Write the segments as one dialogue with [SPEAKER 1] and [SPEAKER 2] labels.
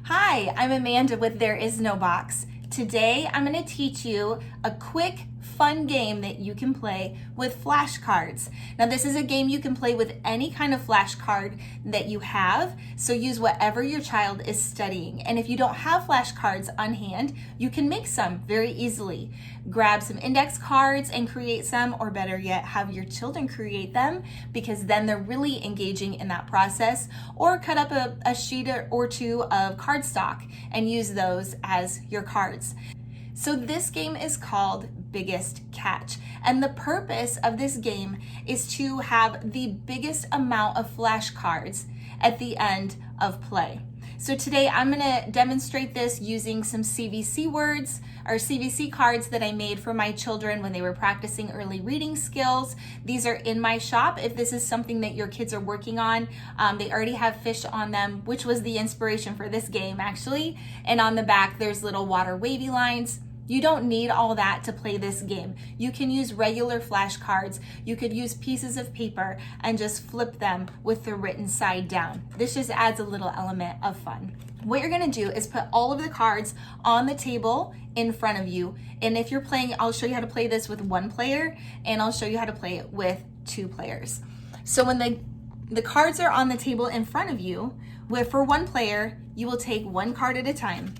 [SPEAKER 1] Hi, I'm Amanda with There Is No Box. Today I'm going to teach you a quick, fun game that you can play with flashcards. Now this is a game you can play with any kind of flashcard that you have, so use whatever your child is studying. And if you don't have flashcards on hand, you can make some very easily. Grab some index cards and create some, or better yet, have your children create them, because then they're really engaging in that process. Or cut up a sheet or two of cardstock and use those as your cards. So this game is called Biggest Catch, and the purpose of this game is to have the biggest amount of flashcards at the end of play. So today I'm going to demonstrate this using some CVC words or CVC cards that I made for my children when they were practicing early reading skills. These are in my shop. If this is something that your kids are working on, they already have fish on them, which was the inspiration for this game actually. And on the back there's little water wavy lines. You don't need all that to play this game. You can use regular flashcards. You could use pieces of paper and just flip them with the written side down. This just adds a little element of fun. What you're gonna do is put all of the cards on the table in front of you. And if you're playing, I'll show you how to play this with one player, and I'll show you how to play it with two players. So when the cards are on the table in front of you, for one player, you will take one card at a time,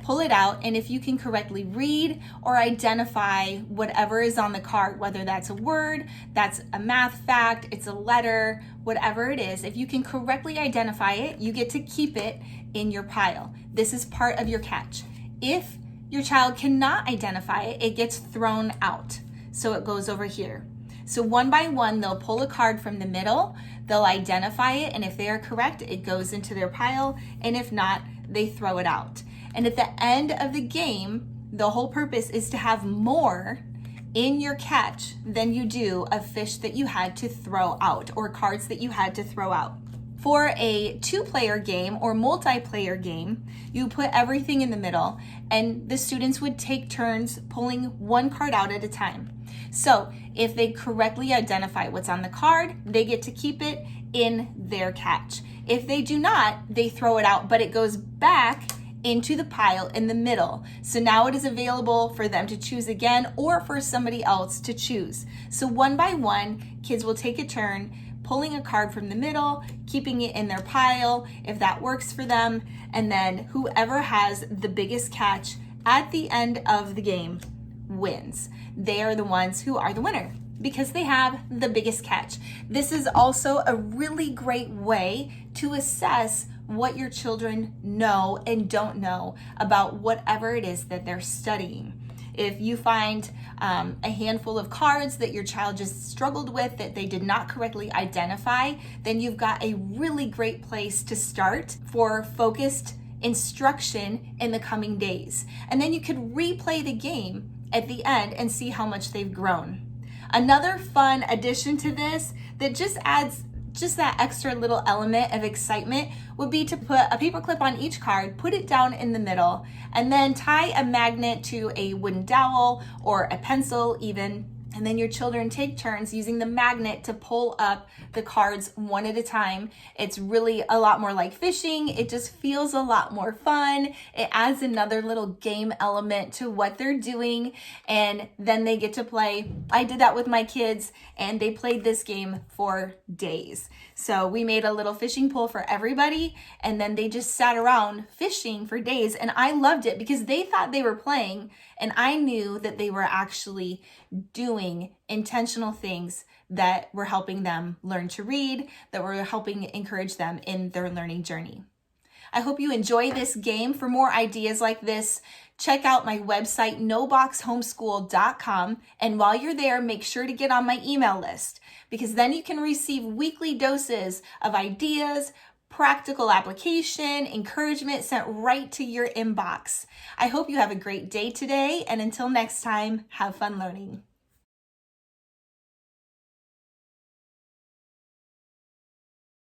[SPEAKER 1] pull it out, and if you can correctly read or identify whatever is on the card, whether that's a word, that's a math fact, it's a letter, whatever it is, if you can correctly identify it, you get to keep it in your pile. This is part of your catch. If your child cannot identify it, it gets thrown out. So it goes over here. So one by one, they'll pull a card from the middle, they'll identify it, and if they are correct, it goes into their pile, and if not, they throw it out. And at the end of the game, the whole purpose is to have more in your catch than you do of fish that you had to throw out or cards that you had to throw out. For a two-player game or multiplayer game, you put everything in the middle and the students would take turns pulling one card out at a time. So if they correctly identify what's on the card, they get to keep it in their catch. If they do not, they throw it out, but it goes back into the pile in the middle. So now it is available for them to choose again or for somebody else to choose. So one by one, kids will take a turn pulling a card from the middle, keeping it in their pile if that works for them, and then whoever has the biggest catch at the end of the game wins. They are the ones who are the winner because they have the biggest catch. This is also a really great way to assess what your children know and don't know about whatever it is that they're studying. If you find a handful of cards that your child just struggled with that they did not correctly identify, then you've got a really great place to start for focused instruction in the coming days. And then you could replay the game at the end and see how much they've grown. Another fun addition to this that just adds that extra little element of excitement would be to put a paper clip on each card, put it down in the middle, and then tie a magnet to a wooden dowel or a pencil even. And then your children take turns using the magnet to pull up the cards one at a time. It's really a lot more like fishing. It just feels a lot more fun. It adds another little game element to what they're doing, and then they get to play. I did that with my kids, and they played this game for days. So we made a little fishing pole for everybody, and then they just sat around fishing for days, and I loved it because they thought they were playing, and I knew that they were actually doing intentional things that were helping them learn to read, that were helping encourage them in their learning journey. I hope you enjoy this game. For more ideas like this, check out my website, noboxhomeschool.com. And while you're there, make sure to get on my email list, because then you can receive weekly doses of ideas, practical application, encouragement sent right to your inbox. I hope you have a great day today, and until next time, have fun learning.